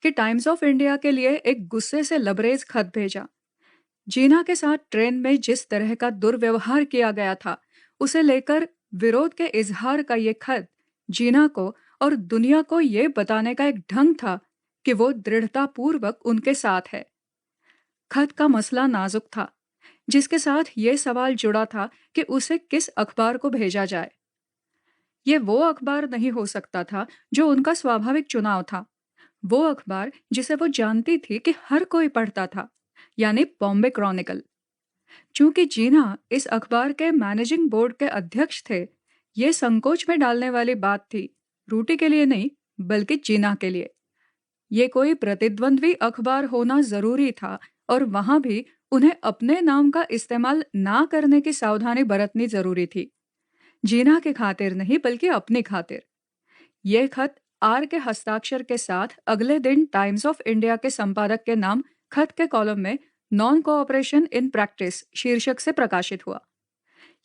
कि times of India के लिए एक गुस्से से लबरेज खत भेजा। जीना के साथ ट्रेन में जिस तरह का दुर्व्यवहार किया गया था, उसे लेकर विरोध के इजहार का ये खत जीना को और दुनिया को ये बताने का एक ढंग था कि वो दृढ़तापूर्वक उनके साथ है। खत का मसला नाजुक था, जिसके साथ ये सवाल जुड़ा था कि उसे किस अखबार को भेजा जाए। ये वो अखबार नहीं हो सकता था जो उनका स्वाभाविक चुनाव था। वो अखबार जिसे वो जानती थी कि हर कोई पढ़ता था, यानी बॉम्बे क्रॉनिकल। चूंकि जीना इस अखबार के मैनेजिंग बोर्ड के अध्यक्ष थे, ये संकोच में डालने वाली बात थी, रूटी के लिए नहीं बल्कि जीना के लिए। ये कोई प्रतिद्वंद्वी अखबार होना जरूरी था, और वहां भी उन्हें अपने नाम का इस्तेमाल ना करने की सावधानी बरतनी जरूरी थी। जीना के खातिर नहीं बल्कि अपनी खातिर। ये खत आर के हस्ताक्षर के साथ अगले दिन टाइम्स ऑफ इंडिया के संपादक के नाम खत के कॉलम में नॉन कोऑपरेशन इन प्रैक्टिस शीर्षक से प्रकाशित हुआ।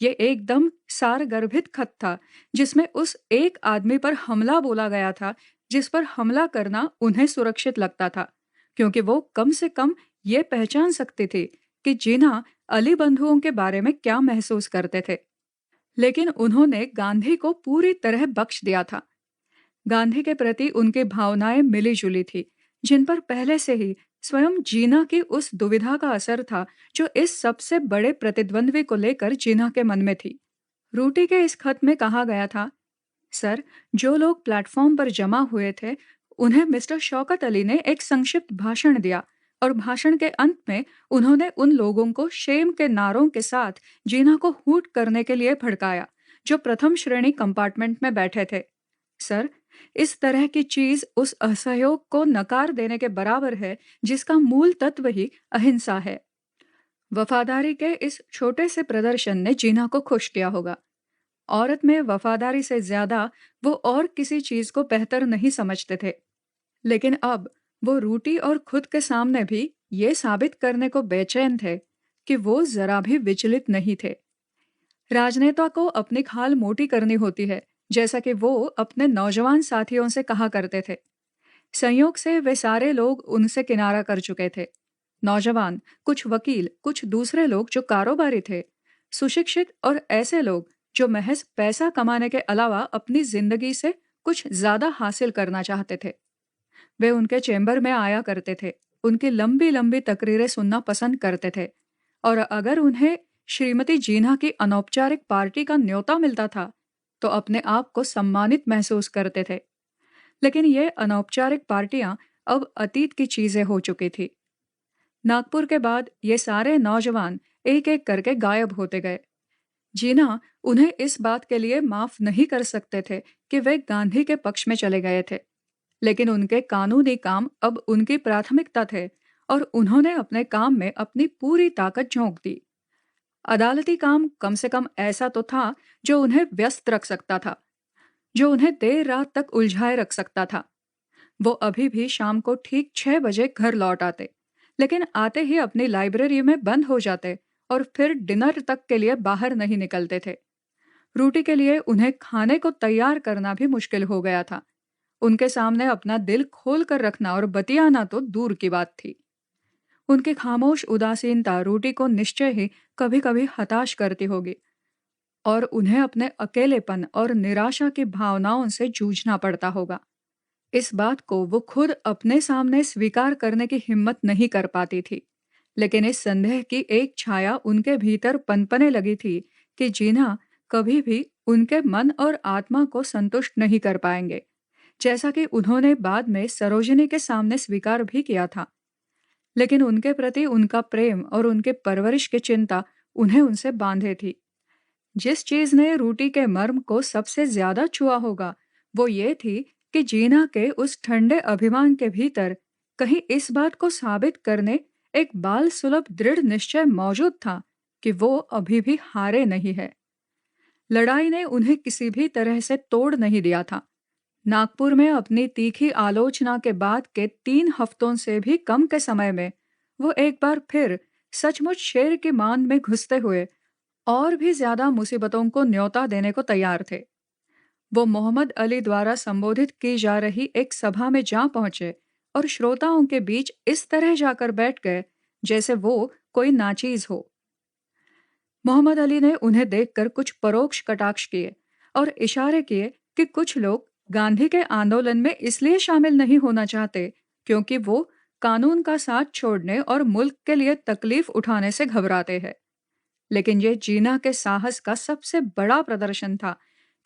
ये एकदम सारगर्भित खत था, जिसमें उस एक आदमी पर हमला बोला गया था जिस पर हमला करना उन्हें सुरक्षित लगता था, क्योंकि वो कम से कम ये पहचान सकते थे कि जीना अली बंधुओं के बारे में क्या महसूस करते थे। लेकिन उन्होंने गांधी को पूरी तरह बख्श दिया था। गांधी के प्रति उनकी भावनाएं मिली जुली थी, जिन पर पहले से ही स्वयं जीना की उस दुविधा का असर था जो इस सबसे बड़े प्रतिद्वंद्वी को लेकर जीना के मन में थी। रूटी के इस खत में कहा गया था, सर, जो लोग प्लेटफॉर्म पर जमा हुए थे, उन्हें मिस्टर शौकत अली ने एक संक्षिप्त भाषण दिया, और भाषण के अंत में उन्होंने उन लोगों को शेम के नारों के साथ जीना को हूट करने के लिए भड़काया जो प्रथम श्रेणी कंपार्टमेंट में बैठे थे। सर, इस तरह की चीज उस असहयोग को नकार देने के बराबर है जिसका मूल तत्व ही अहिंसा है। वफादारी के इस छोटे से प्रदर्शन ने जीना को खुश किया होगा। औरत में वफादारी से ज्यादा वो और किसी चीज को बेहतर नहीं समझते थे। लेकिन अब वो रूटी और खुद के सामने भी ये साबित करने को बेचैन थे कि वो जरा भी विचलित नहीं थे। राजनेता को अपनी खाल मोटी करनी होती है, जैसा कि वो अपने नौजवान साथियों से कहा करते थे। संयोग से वे सारे लोग उनसे किनारा कर चुके थे। नौजवान, कुछ वकील, कुछ दूसरे लोग जो कारोबारी थे, सुशिक्षित और ऐसे लोग जो महज पैसा कमाने के अलावा अपनी जिंदगी से कुछ ज्यादा हासिल करना चाहते थे। वे उनके चैम्बर में आया करते थे, उनकी लंबी लंबी तकरीरें सुनना पसंद करते थे, और अगर उन्हें श्रीमती जीना की अनौपचारिक पार्टी का न्योता मिलता था तो अपने आप को सम्मानित महसूस करते थे। लेकिन ये अनौपचारिक पार्टियां अब अतीत की चीजें हो चुकी थी। नागपुर के बाद ये सारे नौजवान एक एक करके गायब होते गए। जीना उन्हें इस बात के लिए माफ नहीं कर सकते थे कि वे गांधी के पक्ष में चले गए थे, लेकिन उनके कानूनी काम अब उनकी प्राथमिकता थे, और उन्होंने अपने काम में अपनी पूरी ताकत झोंक दी। अदालती काम कम से कम ऐसा तो था जो उन्हें व्यस्त रख सकता था, जो उन्हें देर रात तक उलझाए रख सकता था। वो अभी भी शाम को ठीक 6 बजे घर लौट आते, लेकिन आते ही अपनी लाइब्रेरी में बंद हो जाते और फिर डिनर तक के लिए बाहर नहीं निकलते थे। रूटी के लिए उन्हें खाने को तैयार करना भी मुश्किल हो गया था। उनके सामने अपना दिल खोल कर रखना और बतियाना तो दूर की बात थी। उनकी खामोश उदासीनता रूटी को निश्चय ही कभी कभी हताश करती होगी, और उन्हें अपने अकेलेपन और निराशा की भावनाओं से जूझना पड़ता होगा। इस बात को वो खुद अपने सामने स्वीकार करने की हिम्मत नहीं कर पाती थी, लेकिन इस संदेह की एक छाया उनके भीतर पनपने लगी थी कि जीना कभी भी उनके मन और आत्मा को संतुष्ट नहीं कर पाएंगे, जैसा कि उन्होंने बाद में सरोजिनी के सामने स्वीकार भी किया था। लेकिन उनके प्रति उनका प्रेम और उनके परवरिश की चिंता उन्हें उनसे बांधे थी। जिस चीज ने रूटी के मर्म को सबसे ज्यादा छुआ होगा, वो ये थी कि जीना के उस ठंडे अभिमान के भीतर कहीं इस बात को साबित करने एक बाल सुलभ दृढ़ निश्चय मौजूद था कि वो अभी भी हारे नहीं है। लड़ाई ने उन्हें किसी भी तरह से तोड़ नहीं दिया था। नागपुर में अपनी तीखी आलोचना के बाद के 3 हफ्तों से भी कम के समय में वो एक बार फिर सचमुच शेर के मान में घुसते हुए और भी ज्यादा मुसीबतों को न्योता देने को तैयार थे। वो मोहम्मद अली द्वारा संबोधित की जा रही एक सभा में जा पहुंचे, और श्रोताओं के बीच इस तरह जाकर बैठ गए जैसे वो कोई नाचीज हो। मोहम्मद अली ने उन्हें देखकर कुछ परोक्ष कटाक्ष किए और इशारे किए कि कुछ लोग गांधी के आंदोलन में इसलिए शामिल नहीं होना चाहते क्योंकि वो कानून का साथ छोड़ने और मुल्क के लिए तकलीफ उठाने से घबराते हैं। लेकिन ये जीना के साहस का सबसे बड़ा प्रदर्शन था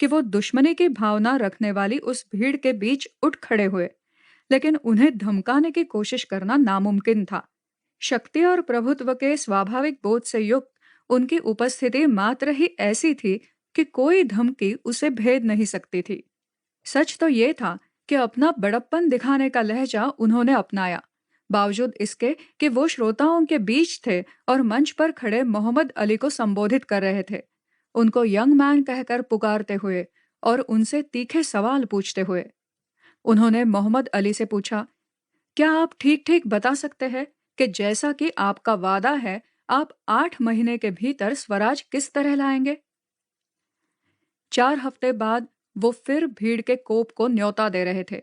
कि वो दुश्मनी की भावना रखने वाली उस भीड़ के बीच उठ खड़े हुए, लेकिन उन्हें धमकाने की कोशिश करना नामुमकिन था। शक्ति और प्रभुत्व के स्वाभाविक बोध से युक्त उनकी उपस्थिति मात्र ही ऐसी थी कि कोई धमकी उसे भेद नहीं सकती थी। सच तो ये था कि अपना बड़प्पन दिखाने का लहजा उन्होंने अपनाया, बावजूद इसके कि वो श्रोताओं के बीच थे और मंच पर खड़े मोहम्मद अली को संबोधित कर रहे थे, उनको यंग मैन कहकर पुकारते हुए और उनसे तीखे सवाल पूछते हुए। उन्होंने मोहम्मद अली से पूछा, क्या आप ठीक ठीक बता सकते हैं कि जैसा कि आपका वादा है, आप 8 महीने के भीतर स्वराज किस तरह लाएंगे? 4 हफ्ते बाद वो फिर भीड़ के कोप को न्योता दे रहे थे।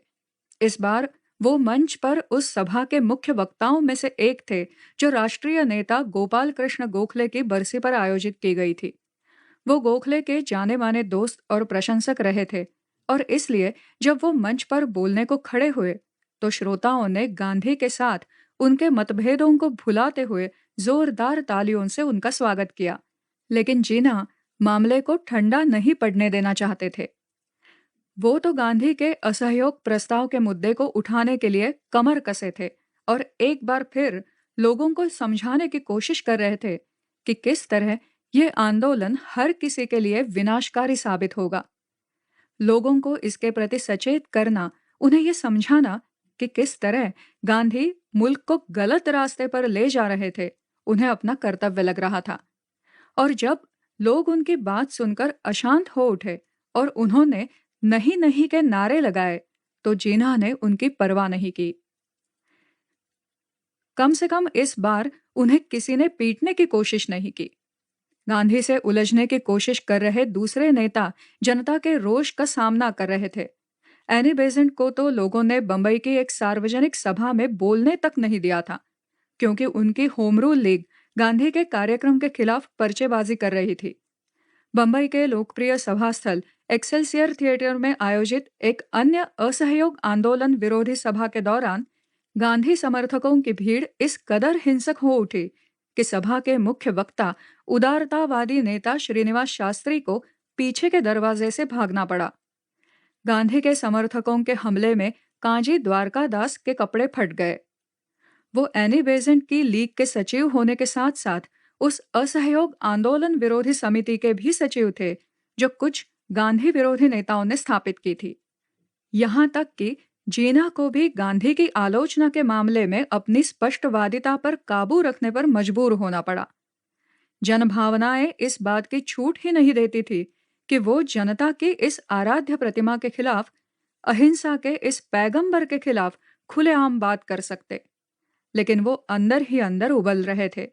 इस बार वो मंच पर उस सभा के मुख्य वक्ताओं में से एक थे जो राष्ट्रीय नेता गोपाल कृष्ण गोखले की बरसी पर आयोजित की गई थी। वो गोखले के जाने माने दोस्त और प्रशंसक रहे थे और इसलिए जब वो मंच पर बोलने को खड़े हुए तो श्रोताओं ने गांधी के साथ उनके मतभेदों को भुलाते हुए जोरदार तालियों से उनका स्वागत किया। लेकिन जीना मामले को ठंडा नहीं पड़ने देना चाहते थे। वो तो गांधी के असहयोग प्रस्ताव के मुद्दे को उठाने के लिए कमर कसे थे और एक बार फिर लोगों को समझाने की कोशिश कर रहे थे कि किस तरह ये आंदोलन हर किसी के लिए विनाशकारी साबित होगा। लोगों को इसके प्रति सचेत करना, उन्हें ये समझाना कि किस तरह गांधी मुल्क को गलत रास्ते पर ले जा रहे थे, उन्हें अपना कर्तव्य लग रहा था। और जब लोग उनकी बात सुनकर अशांत हो उठे और उन्होंने नहीं नहीं के नारे लगाए तो जीना ने उनकी परवाह नहीं की। कम से कम इस बार उन्हें किसी ने पीटने की कोशिश नहीं की। गांधी से उलझने की कोशिश कर रहे दूसरे नेता जनता के रोष का सामना कर रहे थे। एनी बेसेंट को तो लोगों ने बंबई की एक सार्वजनिक सभा में बोलने तक नहीं दिया था क्योंकि उनकी होम रूल लीग गांधी के कार्यक्रम के खिलाफ पर्चेबाजी कर रही थी। बंबई के लोकप्रिय सभा स्थल एक्सेलसियर थिएटर में आयोजित एक अन्य असहयोग आंदोलन विरोधी सभा के दौरान गांधी समर्थकों की भीड़ इस कदर हिंसक हो उठी कि सभा के मुख्य वक्ता उदारतावादी नेता श्रीनिवास शास्त्री को पीछे के दरवाजे से भागना पड़ा। गांधी के समर्थकों के हमले में कांजी द्वारकादास के कपड़े फट गए। वो एनी बेसेंट की लीग के सचिव होने के साथ साथ उस असहयोग आंदोलन विरोधी समिति के भी सचिव थे जो कुछ गांधी विरोधी नेताओं ने स्थापित की थी। यहां तक कि जीना को भी गांधी की आलोचना के मामले में अपनी स्पष्टवादिता पर काबू रखने पर मजबूर होना पड़ा। जनभावनाएं इस बात की छूट ही नहीं देती थी कि वो जनता की इस आराध्य प्रतिमा के खिलाफ, अहिंसा के इस पैगंबर के खिलाफ खुलेआम बात कर सकते, लेकिन वो अंदर ही अंदर उबल रहे थे।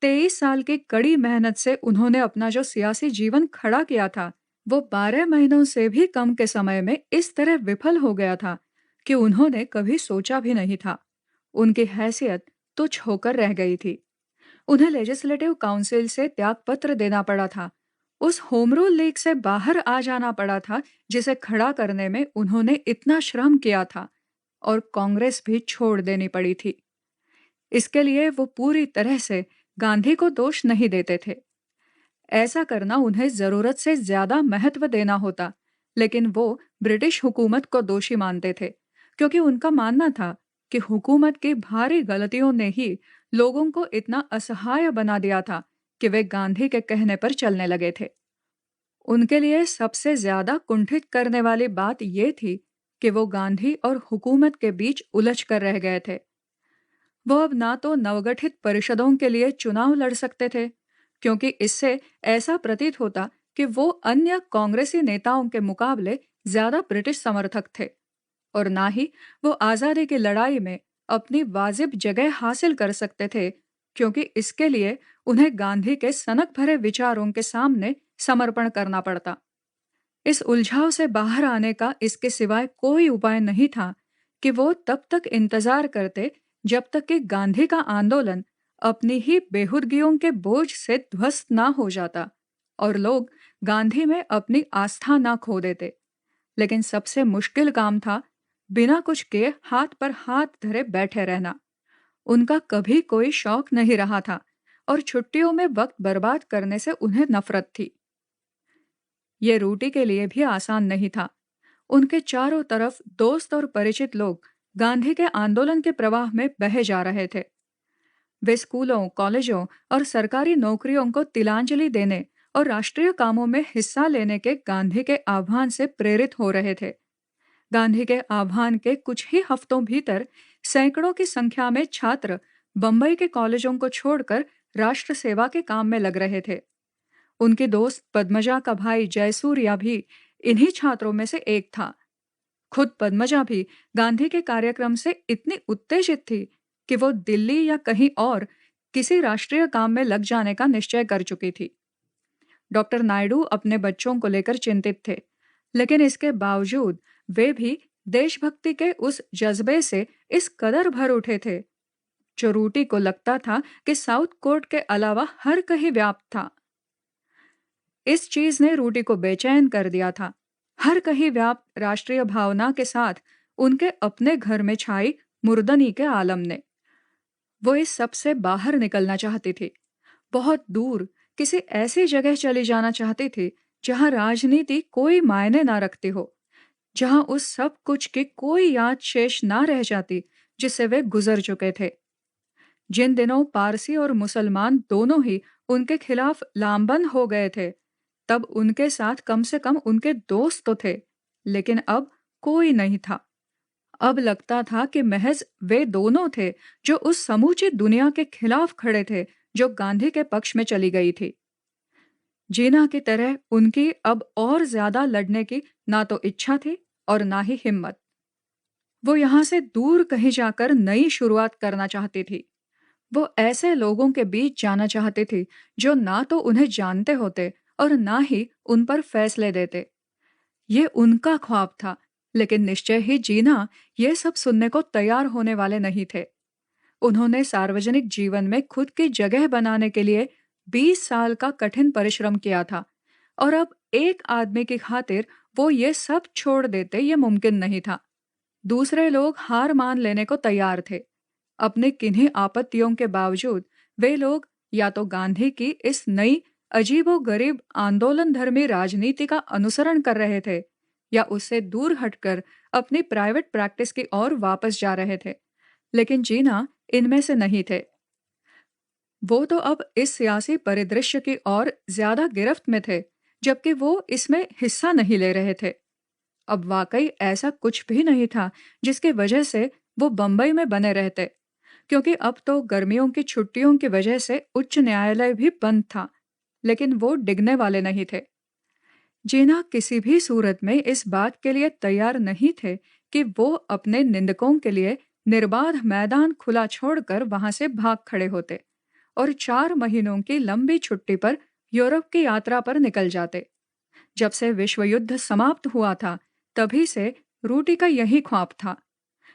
23 साल की कड़ी मेहनत से उन्होंने अपना जो सियासी जीवन खड़ा किया था, वो 12 महीनों से भी कम के समय में इस तरह विफल हो गया था कि उन्होंने कभी सोचा भी नहीं था। उनकी हैसियत तुच्छ होकर रह गई थी। उन्हें लेजिस्लेटिव काउंसिल से त्यागपत्र देना पड़ा था। उस होम रूल लीग से बाहर आ जाना पड़ा था जिसे खड़ा करने में उन्होंने इतना श्रम किया था, और कांग्रेस भी छोड़ देनी पड़ी थी। इसके लिए वो पूरी तरह से गांधी को दोष नहीं देते थे। ऐसा करना उन्हें जरूरत से ज्यादा महत्व देना होता, लेकिन वो ब्रिटिश हुकूमत को दोषी मानते थे क्योंकि उनका मानना था कि हुकूमत की भारी गलतियों ने ही लोगों को इतना असहाय बना दिया था कि वे गांधी के कहने पर चलने लगे थे। उनके लिए सबसे ज्यादा कुंठित करने वाली बात यह थी कि वो गांधी और हुकूमत के बीच उलझ कर रह गए थे। वो अब ना तो नवगठित परिषदों के लिए चुनाव लड़ सकते थे क्योंकि इससे ऐसा प्रतीत होता कि वो अन्य कांग्रेसी नेताओं के मुकाबले ज्यादा ब्रिटिश समर्थक थे, और ना ही वो आजादी की लड़ाई में अपनी वाजिब जगह हासिल कर सकते थे क्योंकि इसके लिए उन्हें गांधी के सनक भरे विचारों के सामने समर्पण करना पड़ता। इस उलझाव से बाहर आने का इसके सिवाय कोई उपाय नहीं था कि वो तब तक इंतजार करते जब तक कि गांधी का आंदोलन अपनी ही बेहुदगियों के बोझ से ध्वस्त ना हो जाता और लोग गांधी में अपनी आस्था ना खो देते। लेकिन सबसे मुश्किल काम था बिना कुछ के हाथ पर हाथ धरे बैठे रहना। उनका कभी कोई शौक नहीं रहा था और छुट्टियों में वक्त बर्बाद करने से उन्हें नफरत थी। ये रूटी के लिए भी आसान नहीं था। उनके चारों तरफ दोस्त और परिचित लोग गांधी के आंदोलन के प्रवाह में बहे जा रहे थे। वे स्कूलों, कॉलेजों और सरकारी नौकरियों को तिलांजलि देने और राष्ट्रीय कामों में हिस्सा लेने के गांधी के आह्वान से प्रेरित हो रहे थे। गांधी के आह्वान के कुछ ही हफ्तों भीतर सैकड़ों की संख्या में छात्र बंबई के कॉलेजों को छोड़कर राष्ट्र सेवा के काम में लग रहे थे। उनके दोस्त पद्मजा का भाई जयसूर्या भी इन्हीं छात्रों में से एक था। खुद पद्मजा भी गांधी के कार्यक्रम से इतनी उत्तेजित थी कि वो दिल्ली या कहीं और किसी राष्ट्रीय काम में लग जाने का निश्चय कर चुकी थी। डॉक्टर नायडू अपने बच्चों को लेकर चिंतित थे, लेकिन इसके बावजूद वे भी देशभक्ति के उस जज्बे से इस कदर भर उठे थे जो रूटी को लगता था कि साउथ कोर्ट के अलावा हर कहीं व्याप्त था। इस चीज ने रूटी को बेचैन कर दिया था। हर कहीं व्याप्त राष्ट्रीय भावना के साथ उनके अपने घर में छाई मुर्दनी के आलम ने। वो इस सब से बाहर निकलना चाहती थी। बहुत दूर किसी ऐसी जगह चली जाना चाहती थी जहां राजनीति कोई मायने ना रखती हो, जहां उस सब कुछ की कोई याद शेष ना रह जाती जिससे वे गुजर चुके थे। जिन दिनों पारसी और मुसलमान दोनों ही उनके खिलाफ लामबंद हो गए थे, तब उनके साथ कम से कम उनके दोस्त तो थे, लेकिन अब कोई नहीं था। अब लगता था कि महज वे दोनों थे जो उस समूची दुनिया के खिलाफ खड़े थे जो गांधी के पक्ष में चली गई थी। जीना की तरह उनकी अब और ज्यादा लड़ने की ना तो इच्छा थी और ना ही हिम्मत। वो यहां से दूर कहीं जाकर नई शुरुआत करना चाहती थी। वो ऐसे लोगों के बीच जाना चाहती थी जो ना तो उन्हें जानते होते और ना ही उन पर फैसले देते। ये उनका ख्वाब था, लेकिन निश्चय ही जीना ये सब सुनने को तैयार होने वाले नहीं थे। उन्होंने सार्वजनिक जीवन में खुद की जगह बनाने के लिए 20 साल का कठिन परिश्रम किया था और अब एक आदमी की खातिर वो ये सब छोड़ देते ये मुमकिन नहीं था। दूसरे लोग हार मान लेने को तैयार थे। अपने किन्हीं आपत्तियों के बावजूद वे लोग या तो गांधी की इस नई अजीबोगरीब आंदोलन धर्मी राजनीति का अनुसरण कर रहे थे या उससे दूर हटकर अपनी प्राइवेट प्रैक्टिस की ओर वापस जा रहे थे, लेकिन जीना इनमें से नहीं थे। वो तो अब इस सियासी परिदृश्य की ओर ज्यादा गिरफ्त में थे, जबकि वो इसमें हिस्सा नहीं ले रहे थे। अब वाकई ऐसा कुछ भी नहीं था जिसकी वजह से वो बंबई में बने रहते, क्योंकि अब तो गर्मियों की छुट्टियों की वजह से उच्च न्यायालय भी बंद था, लेकिन वो डिगने वाले नहीं थे। जीना किसी भी सूरत में इस बात के लिए तैयार नहीं थे कि वो अपने निंदकों के लिए निर्बाध मैदान खुला छोड़कर वहां से भाग खड़े होते और 4 महीनों की लंबी छुट्टी पर यूरोप की यात्रा पर निकल जाते। जब से विश्व युद्ध समाप्त हुआ था, तभी से रूटी का यही ख्वाब था।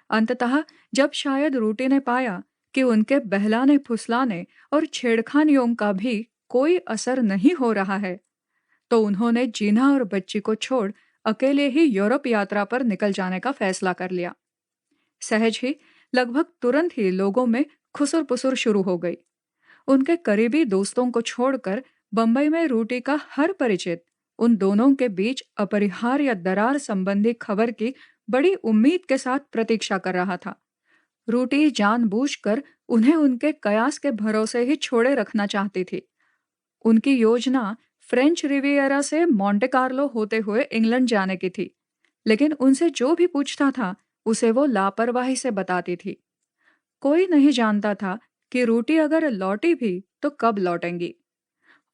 अंततः जब शायद रूटी ने पाया कि उनके बहलाने फुसलाने और छेड़खानियों का भी कोई असर नहीं हो रहा है, तो उन्होंने जीना और बच्ची को छोड़ अकेले ही यूरोप यात्रा पर निकल जाने का फैसला कर लिया। सहज ही लगभग तुरंत ही लोगों में खुसुर पुसुर शुरू हो गई। उनके करीबी दोस्तों को छोड़कर बंबई में रूटी का हर परिचित उन दोनों के बीच अपरिहार्य दरार संबंधी खबर की बड़ी उम्मीद के साथ प्रतीक्षा कर रहा था। रूटी जानबूझकर उन्हें उनके कयास के भरोसे ही छोड़े रखना चाहती थी। उनकी योजना फ्रेंच रिवियरा से मोंटे कार्लो होते हुए इंग्लैंड जाने की थी, लेकिन उनसे जो भी पूछता था उसे वो लापरवाही से बताती थी। कोई नहीं जानता था कि रूटी अगर लौटी भी तो कब लौटेंगी,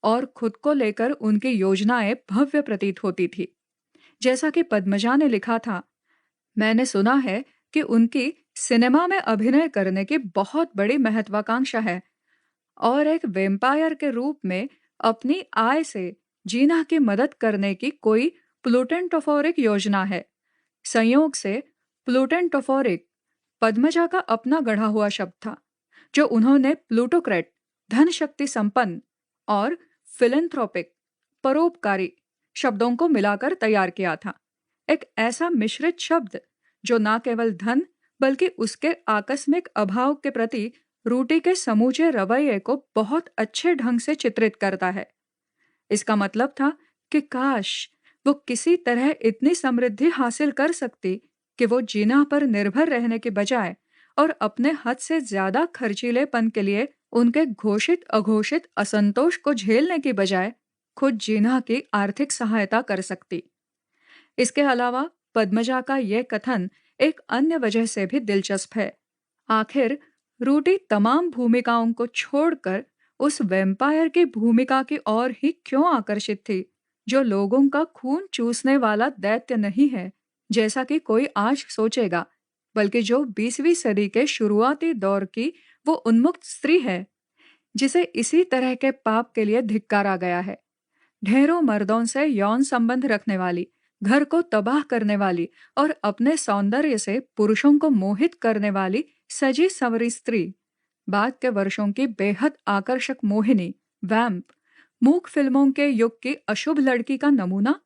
और खुद को लेकर उनकी योजनाएं भव्य प्रतीत होती थी। जैसा कि पद्मजा ने लिखा था, मैंने सुना है कि उनकी सिनेमा में अभिनय करने की बहुत बड़ी महत्वाकांक्षा है और एक वेम्पायर के रूप में अपनी आय से जीना की मदद करने की कोई प्लूटेंटोफोरिक योजना है। संयोग से प्लूटेंटोफोरिक पद्मजा का अपना गढ़ा हुआ शब्द था, जो उन्होंने प्लूटोक्रेट धन शक्ति संपन्न और फिलेंथ्रोपिक परोपकारी शब्दों को मिलाकर तैयार किया था। एक ऐसा मिश्रित शब्द जो न केवल धन बल्कि उसके आकस्मिक अभाव के प्रति रूटी के समूचे रवैये को बहुत अच्छे ढंग से चित्रित करता है। इसका मतलब था कि काश वो किसी तरह इतनी समृद्धि हासिल कर सकती कि वो जीना पर निर्भर रहने के बजाय और अपने हद से ज्यादा खर्चीलेपन के लिए उनके घोषित अघोषित असंतोष को झेलने की बजाय खुद जीना की आर्थिक सहायता कर सकती। इसके अलावा पद्मजा का यह कथन एक अन्य वजह से भी दिलचस्प है। आखिर रूटी तमाम भूमिकाओं को छोड़कर उस वेम्पायर की भूमिका की ओर ही क्यों आकर्षित थी, जो लोगों का खून चूसने वाला दैत्य नहीं है जैसा कि कोई आज सोचेगा, बल्कि जो 20वीं सदी के शुरुआती दौर की वो उन्मुक्त स्त्री है जिसे इसी तरह के पाप के लिए धिक्कारा गया है। ढेरों मर्दों से यौन संबंध रखने वाली, घर को तबाह करने वाली और अपने सौंदर्य से पुरुषों को मोहित करने वाली सजी संवरी स्त्री, बाद के वर्षों की बेहद आकर्षक मोहिनी, वैम्प, मूक फिल्मों के युग की अशुभ लड़की का नमूना।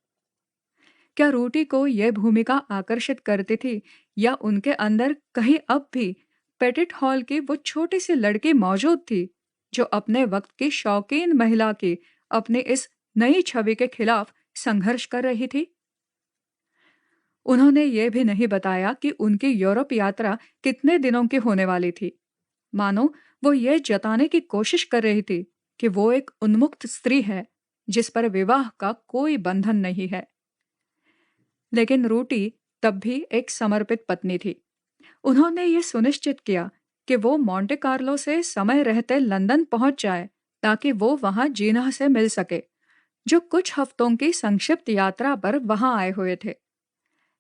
क्या रूटी को यह भूमिका आकर्षित करती थी, या उनके अंदर कहीं अब भी पेटिट हॉल की वो छोटी सी लड़की मौजूद थी जो अपने वक्त की शौकीन महिला की अपनी इस नई छवि के खिलाफ संघर्ष कर रही थी? उन्होंने ये भी नहीं बताया कि उनकी यूरोप यात्रा कितने दिनों की होने वाली थी, मानो वो ये जताने की कोशिश कर रही थी कि वो एक उन्मुक्त स्त्री है जिस पर विवाह का कोई बंधन नहीं है। लेकिन रूटी तब भी एक समर्पित पत्नी थी। उन्होंने ये सुनिश्चित किया कि वो मोंटे कार्लो से समय रहते लंदन पहुंच जाए ताकि वो वहां जीना से मिल सके, जो कुछ हफ्तों की संक्षिप्त यात्रा पर वहां आए हुए थे।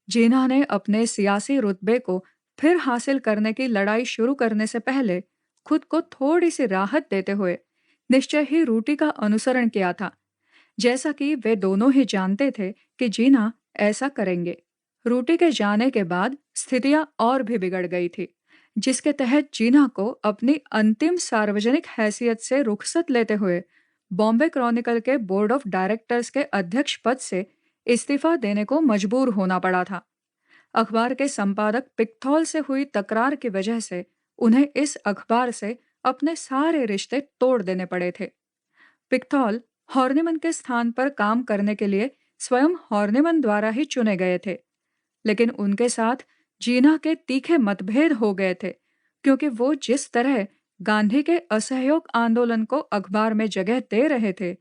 जीना ने अपने सियासी रुतबे को फिर हासिल करने की लड़ाई शुरू करने से पहले खुद को थोड़ी सी राहत देते हुए निश्चय ही रूटी का अनुसरण किया था, जैसा कि वे दोनों ही जानते थे कि जीना ऐसा करेंगे। रूटी के जाने के बाद स्थितियां और भी बिगड़ गई थी, जिसके तहत जीना को अपनी अंतिम सार्वजनिक हैसियत से रुखसत लेते हुए बॉम्बे क्रॉनिकल के बोर्ड ऑफ डायरेक्टर्स के अध्यक्ष पद से इस्तीफा देने को मजबूर होना पड़ा था। अखबार के संपादक पिक्थॉल से हुई तकरार की वजह से उन्हें इस अखबार से अपने सारे रिश्ते तोड़ देने पड़े थे। पिक्थॉल हॉर्निमन के स्थान पर काम करने के लिए स्वयं हॉर्निमन द्वारा ही चुने गए थे, लेकिन उनके साथ जीना के तीखे मतभेद हो गए थे, क्योंकि वो जिस तरह गांधी के असहयोग आंदोलन को अखबार में जगह दे रहे थे,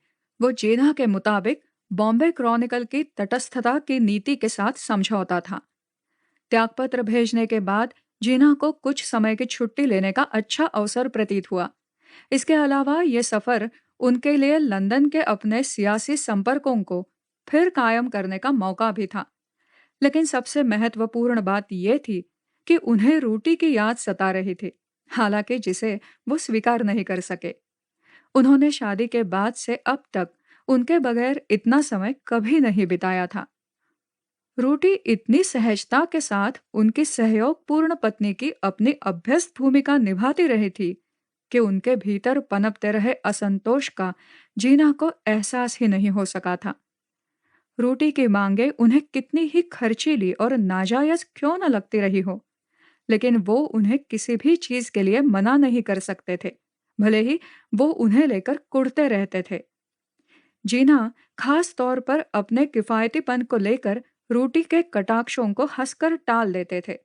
वो जीना के मुताबिक बॉम्बे क्रॉनिकल की तटस्थता की नीति के साथ समझौता था। त्यागपत्र भेजने के बाद जीना को कुछ समय की छुट्टी लेने का अच्छा अवसर प्रतीत हुआ। इसके अलावा ये सफर उनके लिए लंदन के अपने सियासी संपर्कों को फिर कायम करने का मौका भी था। लेकिन सबसे महत्वपूर्ण बात यह थी कि उन्हें रूटी की याद सता रही थी, हालांकि जिसे वो स्वीकार नहीं कर सके। उन्होंने शादी के बाद से अब तक उनके बगैर इतना समय कभी नहीं बिताया था। रूटी इतनी सहजता के साथ उनकी सहयोगपूर्ण पत्नी की अपनी अभ्यस्त भूमिका निभाती रही थी कि उनके भीतर पनपते रहे असंतोष का जीना को एहसास ही नहीं हो सका था। रूटी की मांगे उन्हें कितनी ही खर्चीली और नाजायज क्यों न लगती रही हो, लेकिन वो उन्हें किसी भी चीज के लिए मना नहीं कर सकते थे, भले ही वो उन्हें लेकर कुढ़ते रहते थे। जीना खास तौर पर अपने किफायतीपन को लेकर रूटी के कटाक्षों को हंसकर टाल देते थे।